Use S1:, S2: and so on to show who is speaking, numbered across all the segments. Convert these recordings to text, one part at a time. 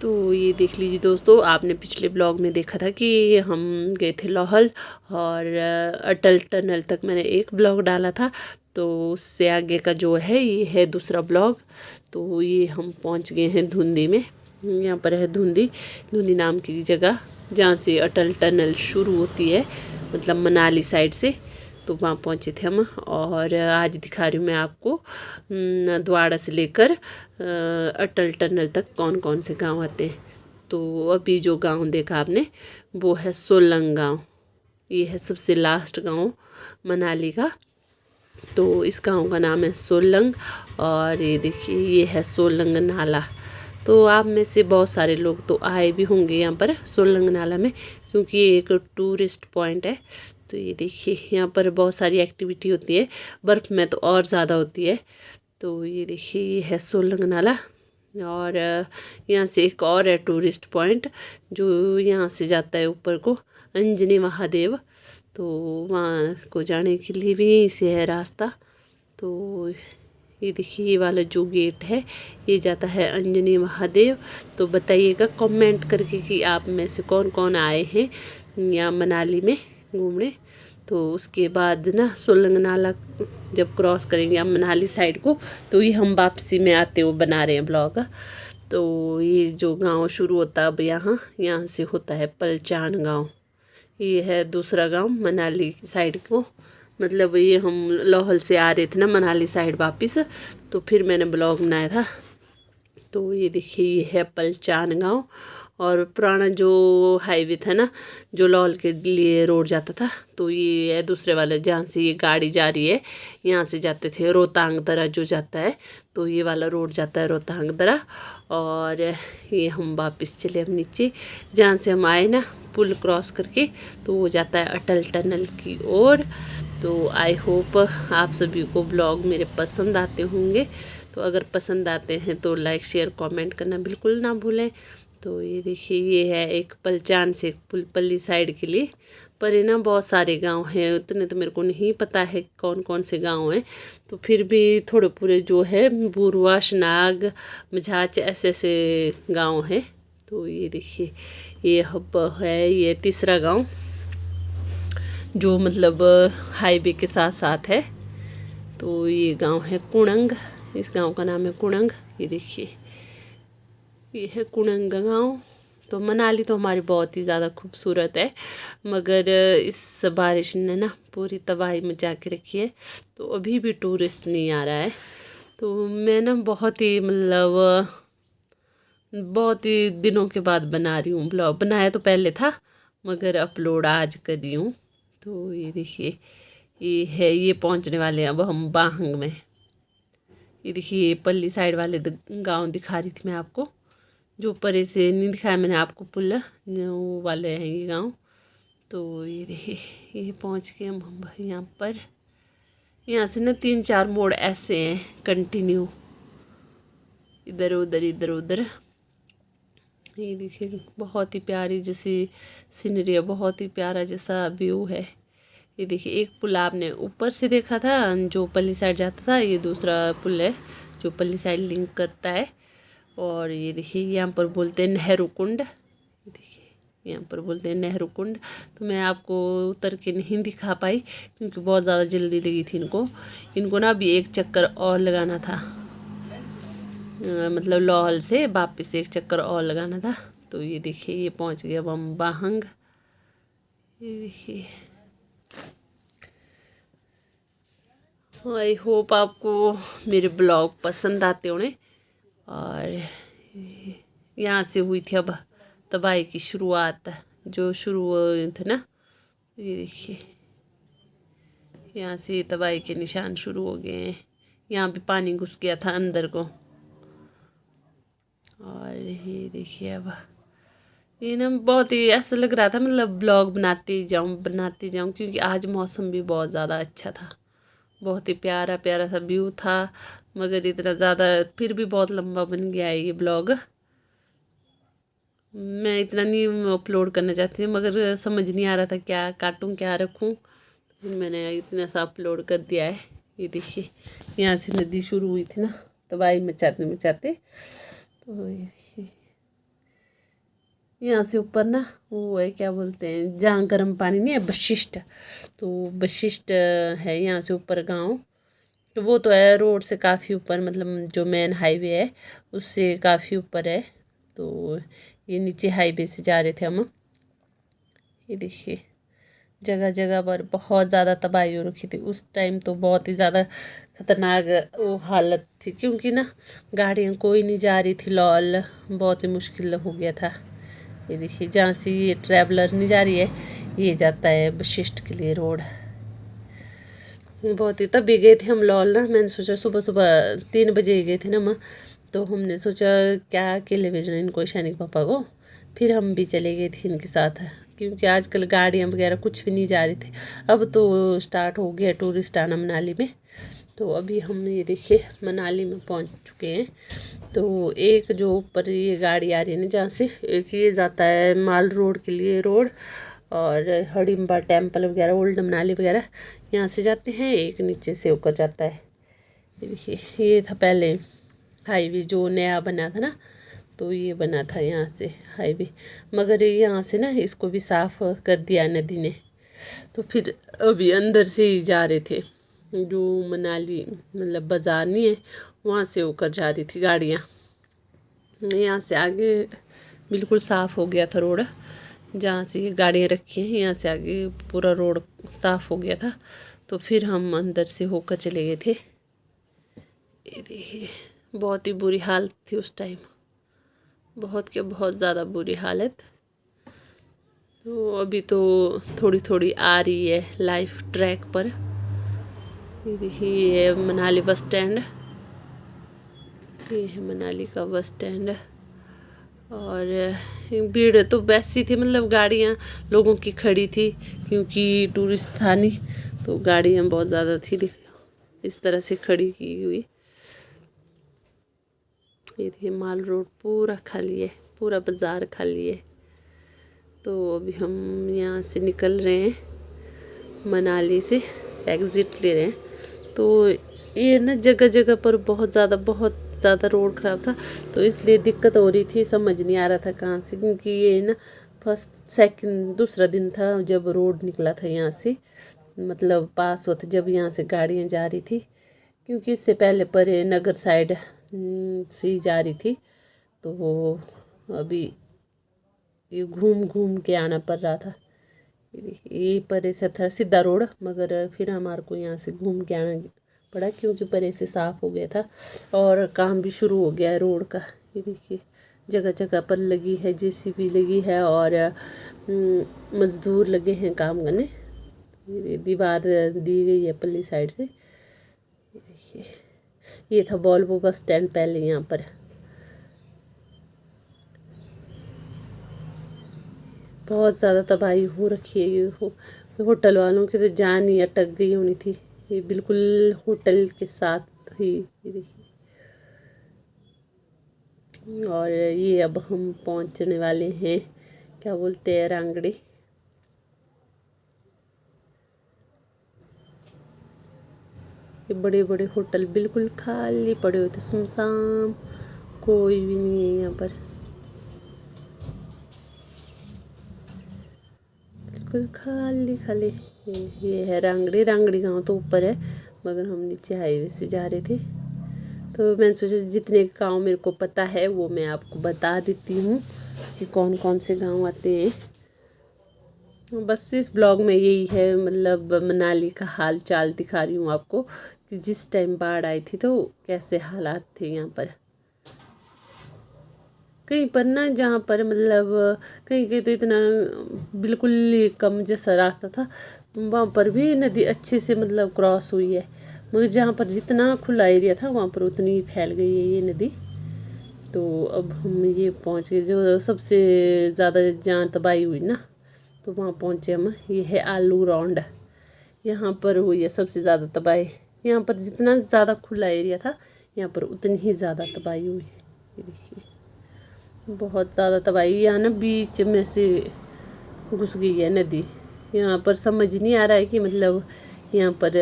S1: तो ये देख लीजिए दोस्तों, आपने पिछले ब्लॉग में देखा था कि हम गए थे लाहौल और अटल टनल तक मैंने एक ब्लॉग डाला था। तो उससे आगे का जो है ये है दूसरा ब्लॉग। तो ये हम पहुंच गए हैं धुंधी में। यहाँ पर है धुंधी, धुंधी नाम की जगह जहाँ से अटल टनल शुरू होती है, मतलब मनाली साइड से। तो वहाँ पहुँचे थे हम। और आज दिखा रही हूँ मैं आपको द्वाड़ा से लेकर अटल टनल तक कौन कौन से गांव आते हैं। तो अभी जो गांव देखा आपने वो है सोलंग गांव। ये है सबसे लास्ट गांव मनाली का। तो इस गांव का नाम है सोलंग। और ये देखिए ये है सोलंग नाला। तो आप में से बहुत सारे लोग तो आए भी होंगे यहाँ पर सोलंग नाला में, क्योंकि ये एक टूरिस्ट पॉइंट है। तो ये देखिए यहाँ पर बहुत सारी एक्टिविटी होती है, बर्फ़ में तो और ज़्यादा होती है। तो ये देखिए ये है सोलंग नाला। और यहाँ से एक और है टूरिस्ट पॉइंट जो यहाँ से जाता है ऊपर को, अंजनी महादेव। तो वहाँ को जाने के लिए भी यहीं से है रास्ता। तो ये देखिए ये वाला जो गेट है ये जाता है अंजनी महादेव। तो बताइएगा कमेंट करके कि आप में से कौन कौन आए हैं यहाँ मनाली में घूमने। तो उसके बाद ना सोलंग नाला जब क्रॉस करेंगे हम मनाली साइड को, तो ये हम वापसी में आते हुए बना रहे हैं ब्लॉग। तो ये जो गांव शुरू होता है अब यहाँ यहाँ से होता है पलचान गांव। ये है दूसरा गांव मनाली साइड को। मतलब ये हम लाहौल से आ रहे थे ना मनाली साइड वापस, तो फिर मैंने ब्लॉग बनाया था। तो ये देखिए ये है पलचान गांव। और पुराना जो हाईवे था ना जो लाहौल के लिए रोड जाता था, तो ये है दूसरे वाले जहाँ से ये गाड़ी जा रही है। यहाँ से जाते थे रोहतांग दर्रा जो जाता है, तो ये वाला रोड जाता है रोहतांग दर्रा। और ये हम वापस चले हम नीचे जहाँ से हम आए ना पुल क्रॉस करके, तो वो जाता है अटल टनल की ओर। तो आई होप आप सभी को ब्लॉग मेरे पसंद आते होंगे। तो अगर पसंद आते हैं तो लाइक शेयर कमेंट करना बिल्कुल ना भूलें। तो ये देखिए ये है एक पलचान से पुलपल्ली साइड के लिए, पर है ना बहुत सारे गांव हैं, उतने तो मेरे को नहीं पता है कौन कौन से गांव हैं। तो फिर भी थोड़े पूरे जो है बुरवा शनाग मझाच ऐसे ऐसे गांव हैं। तो ये देखिए ये हब है ये तीसरा गांव जो मतलब हाईवे के साथ साथ है। तो ये गांव है कुणंग, इस गांव का नाम है कुणंग। ये देखिए ये है कुणंग गांव। तो मनाली तो हमारी बहुत ही ज़्यादा खूबसूरत है, मगर इस बारिश ने ना पूरी तबाही मचा के रखी है। तो अभी भी टूरिस्ट नहीं आ रहा है। तो मैं ना बहुत ही मतलब बहुत ही दिनों के बाद बना रही हूँ ब्लॉग। बनाया तो पहले था मगर अपलोड आज कर रही हूँ। तो ये देखिए ये है ये पहुँचने वाले हैं अब हम बाहंग में। ये देखिए ये पल्ली साइड वाले गांव दिखा रही थी मैं आपको, जो परे से नहीं दिखाया मैंने आपको पुल वो वाले हैं ये गांव। तो ये देखिए ये पहुंच के हम यहाँ पर। यहाँ से ना 3-4 मोड़ ऐसे हैं कंटिन्यू, इधर उधर इधर उधर। ये देखिए बहुत ही प्यारी जैसी सीनरी है, बहुत ही प्यारा जैसा व्यू है। ये देखिए एक पुल आपने ऊपर से देखा था जो पल्ली साइड जाता था, ये दूसरा पुल है जो पल्ली साइड लिंक करता है। और ये देखिए यहाँ पर बोलते हैं नेहरू कुंड। ये देखिए यहाँ पर बोलते हैं नेहरू कुंड। तो मैं आपको उतर के नहीं दिखा पाई क्योंकि बहुत ज़्यादा जल्दी लगी थी इनको ना अभी एक चक्कर और लगाना था, मतलब लाहौल से वापस एक चक्कर और लगाना था। तो ये देखिए ये पहुँच गए अब हम बाहंग। ये देखिए आई होप आपको मेरे ब्लॉग पसंद आते होंगे। और यहाँ से हुई थी अब तबाही की शुरुआत, जो शुरू हुए थे ना। ये देखिए यहाँ से तबाही के निशान शुरू हो गए हैं। यहाँ पे पानी घुस गया था अंदर को। और ये देखिए अब ये ना बहुत ही ऐसा लग रहा था मतलब ब्लॉग बनाते जाऊँ क्योंकि आज मौसम भी बहुत ज़्यादा अच्छा था, बहुत ही प्यारा प्यारा सा व्यू था। मगर इतना ज़्यादा फिर भी बहुत लंबा बन गया है ये ब्लॉग। मैं इतना नहीं अपलोड करना चाहती थी मगर समझ नहीं आ रहा था क्या काटूं क्या रखूं, फिर मैंने इतना सा अपलोड कर दिया है। ये देखिए यहाँ से नदी शुरू हुई थी ना तबाही मचाते मचाते। तो ये देखिए यहाँ से ऊपर ना वो है, क्या बोलते हैं, जहाँ गर्म पानी नहीं है, वशिष्ठ। तो वशिष्ठ है यहाँ से ऊपर गांव। तो वो तो है रोड से काफ़ी ऊपर, मतलब जो मेन हाईवे है उससे काफ़ी ऊपर है। तो ये नीचे हाईवे से जा रहे थे हम। ये देखिए जगह जगह पर बहुत ज़्यादा तबाही हो रखी थी उस टाइम, तो बहुत ही ज़्यादा खतरनाक वो हालत थी, क्योंकि ना गाड़ियाँ कोई नहीं जा रही थी। लॉल बहुत ही मुश्किल हो गया था। ये देखिए जहाँ से ये ट्रैवलर नहीं जा रही है, ये जाता है वशिष्ठ के लिए रोड। बहुत ही तब भी गए थे हम लॉल ना, मैंने सोचा सुबह सुबह 3 बजे ही गए थे ना हम। तो हमने सोचा क्या अकेले भेजना इनको, ईशानी के पापा को। फिर हम भी चले गए थे इनके साथ, क्योंकि आजकल गाड़ियाँ वगैरह कुछ भी नहीं जा रही थी। अब तो स्टार्ट हो गया टूरिस्ट आना मनाली में। तो अभी हम ये देखिए मनाली में पहुंच चुके हैं। तो एक जो ऊपर ये गाड़ी आ रही है ना, जहाँ से एक ये जाता है माल रोड के लिए रोड, और हडिम्बा टेम्पल वगैरह, ओल्ड मनाली वगैरह यहाँ से जाते हैं। एक नीचे से होकर जाता है। ये देखिए ये था पहले हाईवे जो नया बना था ना, तो ये बना था यहाँ से हाईवे, मगर यहाँ से ना इसको भी साफ कर दिया नदी ने। तो फिर अभी अंदर से ही जा रहे थे, जो मनाली मतलब बाज़ार नहीं है वहाँ से होकर जा रही थी गाड़ियाँ। यहाँ से आगे बिल्कुल साफ़ हो गया था रोड, जहाँ से ये गाड़ियाँ रखी हैं यहाँ से आगे पूरा रोड साफ़ हो गया था। तो फिर हम अंदर से होकर चले गए थे। ये देखिए बहुत ही बुरी हालत थी उस टाइम, बहुत क्या बहुत ज़्यादा बुरी हालत। तो अभी तो थोड़ी थोड़ी आ रही है लाइफ ट्रैक पर। ये देखिए ये है मनाली बस स्टैंड, ये है मनाली का बस स्टैंड। और भीड़ तो वैसी थी, मतलब गाड़ियाँ लोगों की खड़ी थी, क्योंकि टूरिस्ट था नहीं, तो गाड़ियाँ बहुत ज़्यादा थी इस तरह से खड़ी की हुई। ये देखिए माल रोड पूरा खाली है, पूरा बाज़ार खाली है। तो अभी हम यहाँ से निकल रहे हैं, मनाली से एग्ज़िट ले रहे हैं। तो ये ना जगह जगह पर बहुत ज़्यादा रोड ख़राब था, तो इसलिए दिक्कत हो रही थी, समझ नहीं आ रहा था कहाँ से, क्योंकि ये ना फर्स्ट सेकंड दूसरा दिन था जब रोड निकला था यहाँ से, मतलब पास होता जब यहाँ से गाड़ियाँ जा रही थी, क्योंकि इससे पहले परे नगर साइड से जा रही थी। तो वो अभी ये घूम घूम के आना पड़ रहा था। ये परे से था सीधा रोड, मगर फिर हमारे को यहाँ से घूम के आना पड़ा, क्योंकि परे से साफ़ हो गया था और काम भी शुरू हो गया है रोड का। ये देखिए जगह जगह पर लगी है, जेसीबी लगी है और मज़दूर लगे हैं काम करने। ये दीवार दी गई है पल्ली साइड से। ये देखिए ये था वॉल्वो बस स्टैंड पहले यहाँ पर। बहुत ज़्यादा तबाही हो रखी है। ये होटल वालों की तो जान ही अटक गई होनी थी, ये बिल्कुल होटल के साथ ही। ये देखिए और ये अब हम पहुंचने वाले हैं, क्या बोलते हैं, रांगड़ी। ये बड़े बड़े होटल बिल्कुल खाली पड़े हुए थे, सुनसान, कोई भी नहीं है यहाँ पर, बिल्कुल खाली खाली। ये है रांगड़ी। रांगड़ी गांव तो ऊपर है, मगर हम नीचे हाईवे से जा रहे थे। तो मैंने सोचा जितने गांव मेरे को पता है वो मैं आपको बता देती हूँ कि कौन कौन से गांव आते हैं। बस इस ब्लॉग में यही है, मतलब मनाली का हाल चाल दिखा रही हूँ आपको कि जिस टाइम बाढ़ आई थी तो कैसे हालात थे यहाँ पर। कहीं पर ना जहाँ पर मतलब कहीं कहीं तो इतना बिल्कुल ही कम जैसा रास्ता था, वहाँ पर भी नदी अच्छे से मतलब क्रॉस हुई है, मगर जहाँ पर जितना खुला एरिया था वहाँ पर उतनी ही फैल गई है ये नदी। तो अब हम ये पहुँच गए जो सबसे ज़्यादा जहाँ तबाही हुई ना, तो वहाँ पहुँचे हम। ये है आलू राउंड, यहाँ पर हुई है सबसे ज़्यादा तबाही। यहाँ पर जितना ज़्यादा खुला एरिया था यहाँ पर उतनी ही ज़्यादा तबाही हुई। ये देखिए बहुत ज़्यादा तबाही, यहाँ ना बीच में से घुस गई है नदी। यहाँ पर समझ नहीं आ रहा है कि मतलब यहाँ पर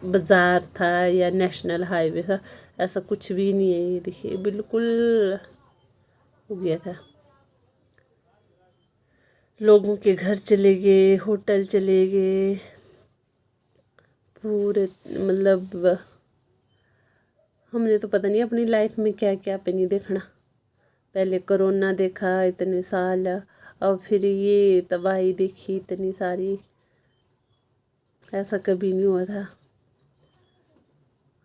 S1: बाज़ार था या नेशनल हाईवे था, ऐसा कुछ भी नहीं है। ये देखिए बिल्कुल हो गया था। लोगों के घर चले गए, होटल चले गए, पूरे मतलब हमने तो पता नहीं अपनी लाइफ में क्या क्या पे नहीं देखना। पहले कोरोना देखा इतने साल, अब फिर ये तबाही देखी इतनी सारी, ऐसा कभी नहीं हुआ था।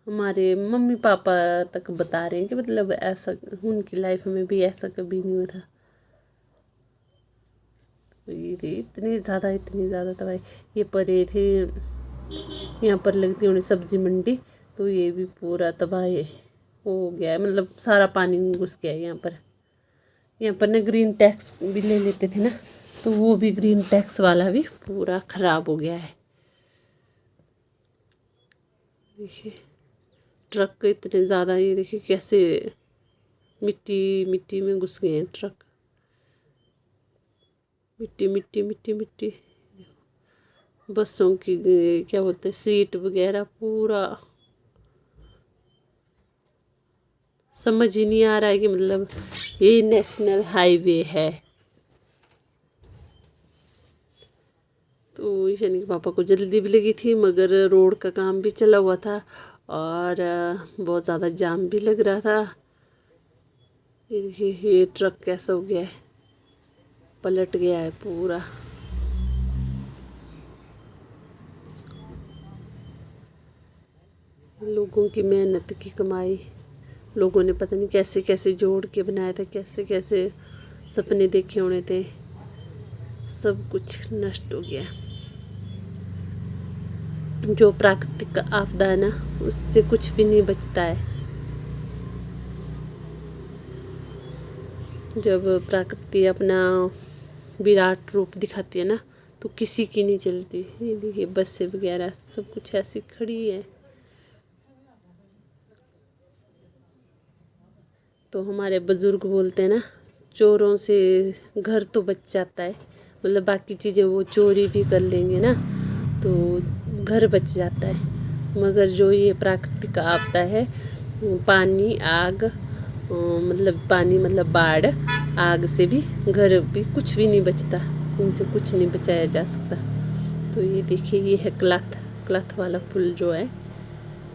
S1: हमारे मम्मी पापा तक बता रहे हैं कि मतलब ऐसा उनकी लाइफ में भी ऐसा कभी नहीं हुआ था। ये थी इतनी ज़्यादा तबाही। ये परे थे, यहाँ पर लगती उन्हें सब्जी मंडी, तो ये भी पूरा तबाह हो गया है, मतलब सारा पानी घुस गया है यहाँ पर। यहाँ पर ना ग्रीन टैक्स भी ले लेते थे ना, तो वो भी ग्रीन टैक्स वाला भी पूरा ख़राब हो गया है। देखिए ट्रक इतने ज़्यादा, ये देखिए कैसे मिट्टी में घुस गए हैं ट्रक। मिट्टी बसों की क्या बोलते हैं सीट वगैरह पूरा, समझ ही नहीं आ रहा है कि मतलब ये नेशनल हाईवे है। तो ईशानी के पापा को जल्दी भी लगी थी, मगर रोड का काम भी चला हुआ था और बहुत ज़्यादा जाम भी लग रहा था। ये देखिए ये ट्रक कैसा हो गया है, पलट गया है पूरा। लोगों की मेहनत की कमाई, लोगों ने पता नहीं कैसे कैसे जोड़ के बनाया था, कैसे कैसे सपने देखे होने थे, सब कुछ नष्ट हो गया। जो प्राकृतिक आपदा है ना, उससे कुछ भी नहीं बचता है। जब प्रकृति अपना विराट रूप दिखाती है ना, तो किसी की नहीं चलती। ये देखिए बसें वगैरह सब कुछ ऐसी खड़ी है। तो हमारे बुजुर्ग बोलते हैं ना, चोरों से घर तो बच जाता है, मतलब बाकी चीज़ें वो चोरी भी कर लेंगे ना तो घर बच जाता है, मगर जो ये प्राकृतिक आपदा है, पानी आग, मतलब पानी मतलब बाढ़, आग से भी घर भी कुछ भी नहीं बचता, इनसे कुछ नहीं बचाया जा सकता। तो ये देखिए ये है क्लथ वाला पुल जो है,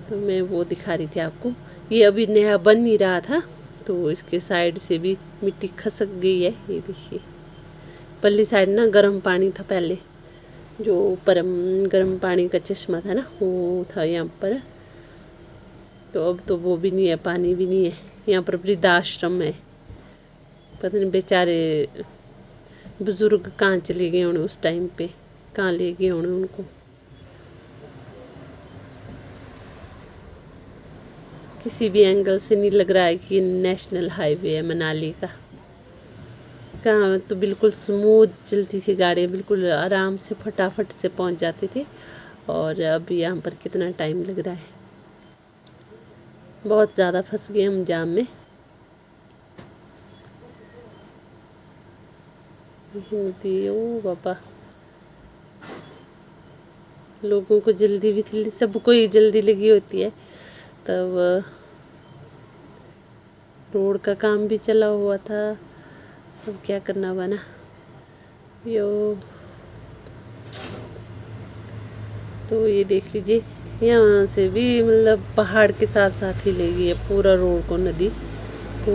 S1: तो मैं वो दिखा रही थी आपको। ये अभी नया बन नहीं रहा था, तो इसके साइड से भी मिट्टी खसक गई है। ये देखिए पल्ली साइड ना गर्म पानी था पहले, जो परम गर्म पानी का चश्मा था ना वो था यहाँ पर, तो अब तो वो भी नहीं है, पानी भी नहीं है। यहाँ पर वृद्धाश्रम है, पता नहीं बेचारे बुज़ुर्ग कहाँ चले गए होंगे उस टाइम पे, कहाँ ले गए होंगे उनको। किसी भी एंगल से नहीं लग रहा है कि नेशनल हाईवे है मनाली का। कहाँ तो बिल्कुल स्मूथ चलती थी गाड़ियाँ, बिल्कुल आराम से फटाफट से पहुंच जाती थी, और अब यहाँ पर कितना टाइम लग रहा है। बहुत ज़्यादा फंस गए हम जाम में। हिंदी ओ बाबा, लोगों को जल्दी भी थी, सबको ही जल्दी लगी होती है। तब रोड का काम भी चला हुआ था, अब क्या करना बना यो। तो ये देख लीजिए यहाँ से भी मतलब पहाड़ के साथ साथ ही ले गई है पूरा रोड को नदी। तो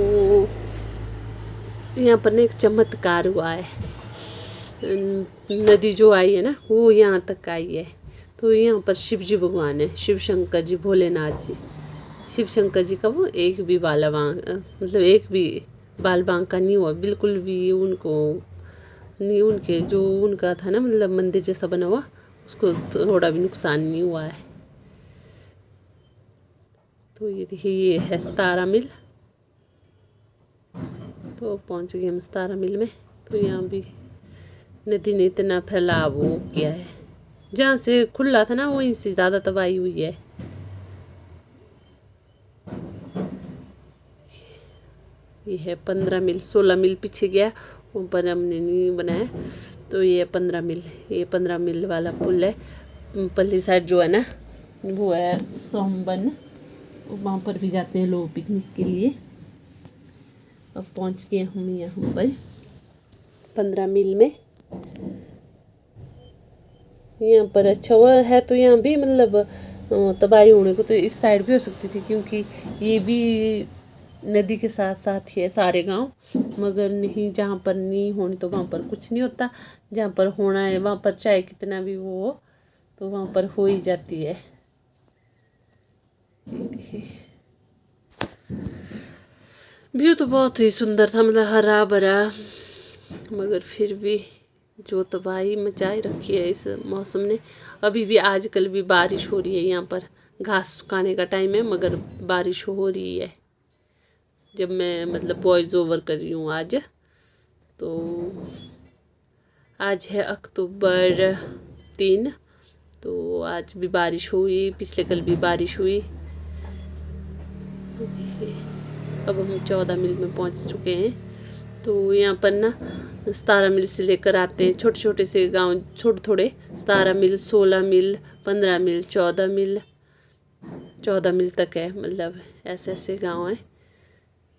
S1: यहाँ पर ना एक चमत्कार हुआ है, नदी जो आई है ना वो यहाँ तक आई है। तो यहाँ पर शिव जी भगवान है, शिव शंकर जी, भोलेनाथ जी। शिव शंकर जी का वो एक भी मतलब एक भी बाल बांका नहीं हुआ, बिल्कुल भी उनको नहीं, उनके जो उनका था ना मतलब मंदिर जैसा बना हुआ, उसको थोड़ा भी नुकसान नहीं हुआ है। तो ये देखिए ये है सतारा मिल, तो पहुंच गए हम सतारा मिल में। तो यहाँ भी नदी ने इतना फैलाव वो किया है, जहाँ से खुला था ना वहीं से ज़्यादा तबाही हुई है। ये है 15 मिल, 16 मिल पीछे गया, ऊपर हमने नहीं बनाया। तो ये 15 मिल, ये 15 मिल वाला पुल है। पल्ली साइड जो है ना वो है सोमबन, वहाँ पर भी जाते हैं लोग पिकनिक के लिए। अब पहुँच गए हम यहाँ पर 15 मिल में। यहाँ पर अच्छा हुआ है, तो यहाँ भी मतलब तबाही होने को तो इस साइड भी हो सकती थी, क्योंकि ये भी नदी के साथ साथ ही है सारे गांव। मगर नहीं, जहाँ पर नहीं होनी तो वहाँ पर कुछ नहीं होता, जहाँ पर होना है वहाँ पर चाहे कितना भी वो हो तो वहाँ पर हो ही जाती है। व्यू तो बहुत ही सुंदर था, मतलब हरा भरा, मगर फिर भी जो तबाही मचाई रखी है इस मौसम ने। अभी भी आजकल भी बारिश हो रही है यहाँ पर, घास सुखाने का टाइम है मगर बारिश हो रही है। जब मैं मतलब वॉइस ओवर कर रही हूँ आज, तो आज है अक्टूबर 3, तो आज भी बारिश हुई, पिछले कल भी बारिश हुई। देखिए अब हम 14 मील में पहुँच चुके हैं। तो यहाँ पर ना 17 मील से लेकर आते हैं छोटे छोटे से गांव, छोटे थोड़े 17 मील, 16 मील, 15 मील, 14 मील तक है, मतलब ऐसे ऐसे गांव हैं।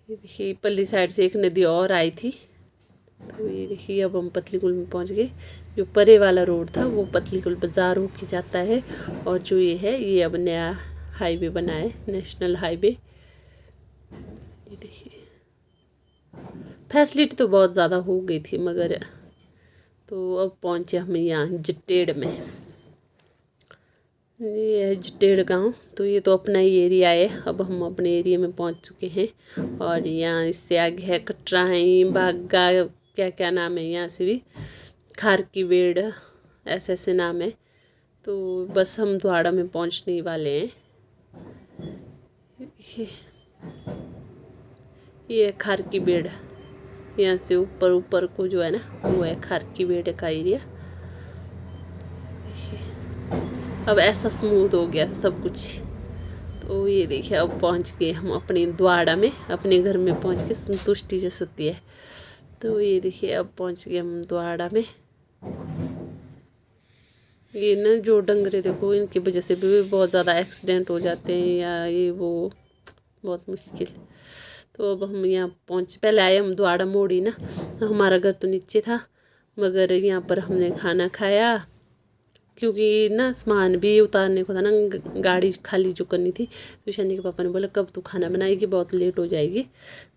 S1: ये देखिए पल्ली साइड से एक नदी और आई थी। तो ये देखिए अब हम पतलीकुल में पहुंच गए। जो परे वाला रोड था वो पतलीकुल बाज़ार होके जाता है, और जो ये है ये अब नया हाईवे बना है, नेशनल हाईवे। ये देखिए फैसिलिटी तो बहुत ज़्यादा हो गई थी, मगर तो अब पहुँचे हम यहाँ जटेड़ में। ये है जटेड़ गांव, तो ये तो अपना ही एरिया है। अब हम अपने एरिया में पहुंच चुके हैं, और यहाँ इससे आगे है कटराई, बागा, क्या क्या नाम है यहाँ से भी, खार की बेड़, ऐसे ऐसे नाम है। तो बस हम द्वाड़ा में पहुंचने वाले हैं। ये है खार की बेड़, यहाँ से ऊपर ऊपर को जो है ना वो है खार की बेड़ का एरिया। अब ऐसा स्मूथ हो गया सब कुछ। तो ये देखिए अब पहुंच गए हम अपने द्वाड़ा में, अपने घर में पहुंच के संतुष्टि जैसे होती है। तो ये देखिए अब पहुंच गए हम द्वाड़ा में। ये ना जो डंगरे देखो, इनकी वजह से भी बहुत ज़्यादा एक्सीडेंट हो जाते हैं, या ये वो बहुत मुश्किल। तो अब हम यहाँ पहुँच, पहले आए हम द्वाड़ा मोड़ी ना, हमारा घर तो नीचे था, मगर यहाँ पर हमने खाना खाया, क्योंकि ना सामान भी उतारने को था ना, गाड़ी खाली जो करनी थी। तो शनि के पापा ने बोला कब तू खाना बनाएगी, बहुत लेट हो जाएगी।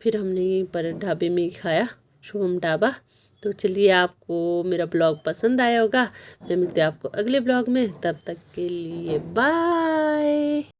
S1: फिर हमने यहीं पर ढाबे में ही खाया, शुभम ढाबा। तो चलिए आपको मेरा ब्लॉग पसंद आया होगा, मैं मिलती हूँ आपको अगले ब्लॉग में, तब तक के लिए बाय।